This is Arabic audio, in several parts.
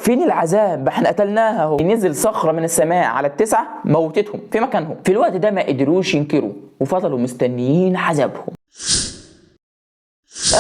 فين العذاب؟ احنا قتلناها اهو. نزل صخره من السماء على التسعه موتتهم في مكانهم. في الوقت ده ما قدروش ينكروا وفضلوا مستنيين عذابهم.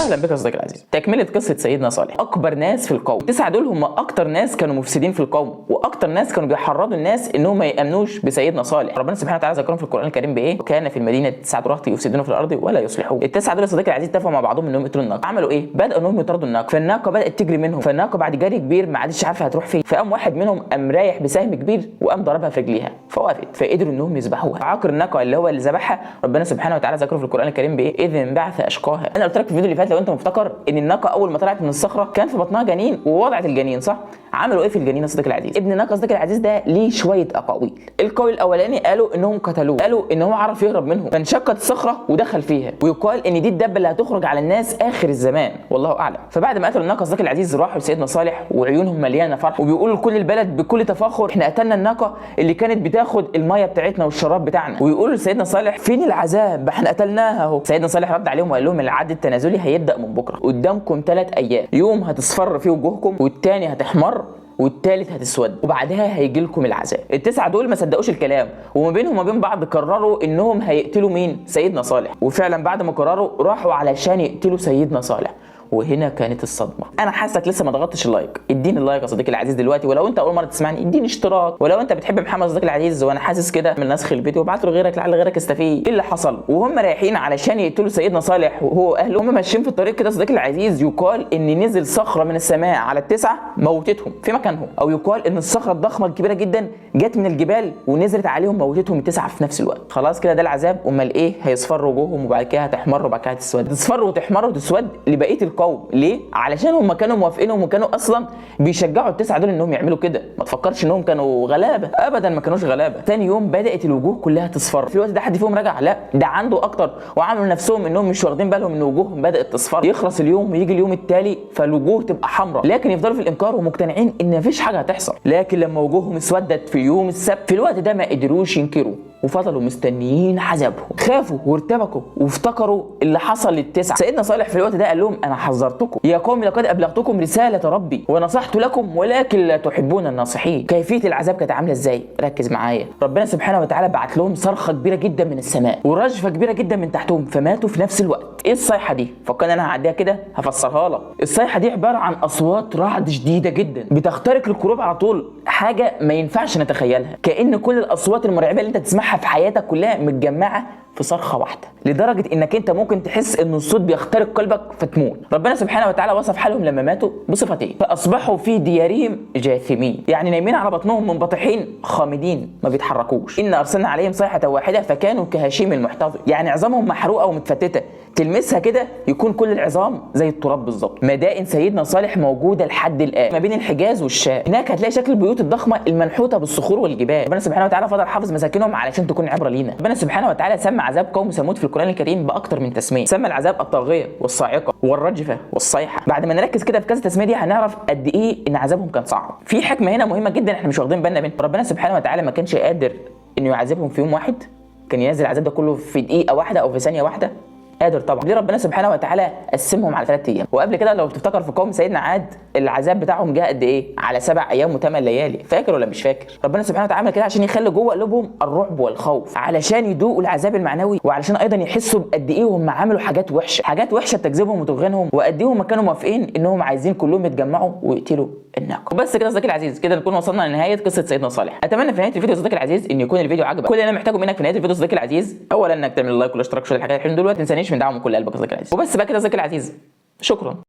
اهلا بك يا صديقي العزيز. تكمله قصه سيدنا صالح. اكبر ناس في القوم، التسعه دول هم اكتر ناس كانوا مفسدين في القوم، واكتر ناس كانوا بيحرضوا الناس انهم ما يامنوش بسيدنا صالح. ربنا سبحانه وتعالى ذكرهم في القران الكريم بايه؟ وكان في المدينه 9 رهط يفسدون في الارض ولا يصلحون. التسعه دول يا صديقي العزيز اتفقوا مع بعضهم انهم يقتلوا الناقه. عملوا ايه؟ بداوا انهم يطاردوا الناقه، فالناقه بدات تجري منهم، فالناقه بعد جري كبير ما عادش عارفه هتروح فين، فقام واحد منهم قام رايح بسهم كبير وقام ضربها في رجليها فوقفت، فقدروا انهم يذبحوها. عاقر الناقه اللي هو اللي ذبحها ربنا سبحانه وتعالى ذكره في القران الكريم بايه؟ اذ انبعث اشقاها. انا قلت لك في الفيديو اللي فات لو انت مفتكر ان الناقه اول ما طلعت من الصخره كان في بطنها جنين ووضعت الجنين، صح؟ عملوا ايه في الجنين يا صديقي العزيز؟ ابن الناقه صديقي العزيز ده ليه شويه اقاويل. القول الاولاني قالوا انهم قتلوه، قالوا ان هو عرف يهرب منهم فانشقت الصخره ودخل فيها، ويقال ان دي الدبه اللي هتخرج على الناس اخر الزمان والله اعلم. فبعد ما قتلوا الناقه صديقي العزيز راحوا لسيدنا صالح وعيونهم مليانه فرح وبيقولوا لكل البلد بكل تفاخر احنا قتلنا الناقه اللي كانت بتاخد الميه بتاعتنا والشراب بتاعنا. ويقولوا لسيدنا صالح فين العذاب؟ احنا قتلناها اهو. سيدنا صالح رد عليهم وقال لهم العد التنازلي هيبدا من بكره، قدامكم 3 ايام، يوم هتصفر فيه وجوهكم والتاني هتحمر والتالت هتسود وبعدها هيجي لكم العذاب. التسعه دول ما صدقوش الكلام وما بينهم وما بين بعض قرروا انهم هيقتلوا مين؟ سيدنا صالح. وفعلا بعد ما قرروا راحوا علشان يقتلوا سيدنا صالح. وهنا كانت الصدمه. انا حاسك لسه ما ضغطتش اللايك، اديني اللايك يا صديقي العزيز دلوقتي، ولو انت اول مره تسمعني اديني اشتراك، ولو انت بتحب محمد صديقي العزيز وانا حاسس كده من نسخ الفيديو ابعت له لغيرك لعل غيرك يستفيد. ايه اللي حصل؟ وهم رايحين علشان يقتلوا سيدنا صالح وهو واهله، هم ماشيين في الطريق كده صديقي العزيز يقال ان نزل صخره من السماء على التسعه موتتهم في مكانهم، او يقال ان الصخره الضخمه الكبيره جدا جت من الجبال ونزلت عليهم موتتهم التسعه في نفس الوقت. خلاص كده ده العذاب. امال ايه؟ هيصفر وجوههم وبعد كده هتحمر وبعد كده هتسود، تصفر وتحمر وتسود لبقيه القوم. ليه؟ علشان هم كانوا موافقينهم وكانوا اصلا بيشجعوا التسعه دول انهم يعملوا كده. ما تفكرش انهم كانوا غلابه، ابدا ما كانوش غلابه. ثاني يوم بدات الوجوه كلها تصفر. في الوقت ده حد فيهم رجع؟ لا، ده عنده اكتر وعملوا نفسهم انهم مش واخدين بالهم ان وجوههم بدات تصفر. يخلص اليوم ويجي اليوم التالي فالوجوه تبقى حمراء، لكن يفضلوا في الانكار ومقتنعين ان مفيش حاجه هتحصل. لكن لما وجوههم اسودت في يوم السبت في الوقت ده ما قدروش ينكروا وفضلوا مستنيين عذابهم. خافوا وارتبكوا وافتكروا اللي حصل للتسعه. سيدنا صالح في الوقت ده قال لهم انا حذرتكم يا قوم لقد ابلغتكم رساله ربي ونصحت لكم ولكن لا تحبون الناصحين. كيفيه العذاب كانت عامله ازاي؟ ركز معايا. ربنا سبحانه وتعالى بعت لهم صرخه كبيره جدا من السماء ورجفه كبيره جدا من تحتهم فماتوا في نفس الوقت. ايه الصيحه دي؟ فكان انا هعديها كده هفسرها لك. الصيحه دي عباره عن اصوات رعد شديده جدا بتخترق القلوب على طول، حاجه ما ينفعش نتخيلها. كأن كل الاصوات المرعبه اللي انت تسمعها في حياتك كلها متجمعه في صرخه واحده، لدرجه انك انت ممكن تحس ان الصوت بيخترق قلبك فتموت. ربنا سبحانه وتعالى وصف حالهم لما ماتوا بصفتين: فاصبحوا في ديارهم جاثمين، يعني نايمين على بطنهم منبطحين خامدين ما بيتحركوش. ان ارسلنا عليهم صيحه واحده فكانوا كهشيم المحتضر، يعني عظامهم محروقه ومتفتته تلمسها كده يكون كل العظام زي التراب بالظبط. مدائن سيدنا صالح موجوده لحد الان ما بين الحجاز والشام. هناك هتلاقي شكل البيوت الضخمه المنحوته بالصخور والجبال. ربنا سبحانه وتعالى فضل حافظ مساكنهم علشان تكون عبره لينا. ربنا سبحانه وتعالى سمى عذاب قوم ثمود في القران الكريم باكثر من تسميه. سمى العذاب الطاغيه والصاعقه والرجفه والصيحه. بعد ما نركز كده في كذا تسميه دي هنعرف قد ايه ان عذابهم كان صعب. في حكمه هنا مهمه جدا احنا مش واخدين بالنا منها. ربنا سبحانه وتعالى ما كانش قادر انه يعذبهم في يوم واحد، كان ينزل العذاب ده كله في دقيقه واحده او في ثانيه واحده. قادر طبعا. ليه ربنا سبحانه وتعالى قسمهم على 3 ايام؟ وقبل كده لو تفتكر في قوم سيدنا عاد العذاب بتاعهم جه قد ايه؟ على 7 ايام و8 ليالي. فاكر ولا مش فاكر؟ ربنا سبحانه وتعالى عمل كده عشان يخلي جوه قلوبهم الرعب والخوف، علشان يذوقوا العذاب المعنوي، وعلشان ايضا يحسوا بقد ايه هم عملوا حاجات وحشه، حاجات وحشه تجذبهم وتغنهم، وقد ايه هم كانوا موافقين انهم عايزين كلهم يتجمعوا ويقتلوا الناقه. وبس كده صديقي العزيز، كده نكون وصلنا لنهايه قصه سيدنا صالح. اتمنى في نهايه الفيديو صديقي العزيز ان يكون الفيديو عجبك. كل اللي انا محتاجه منك في نهايه الفيديو صديقي العزيز اولا انك تعمل لايك والاشتراك في الحاجات الحلوه دول، ما تنسانيش من دعمك من كل قلبك صديقي العزيز. وبس بقى كده صديقي العزيز، شكرا.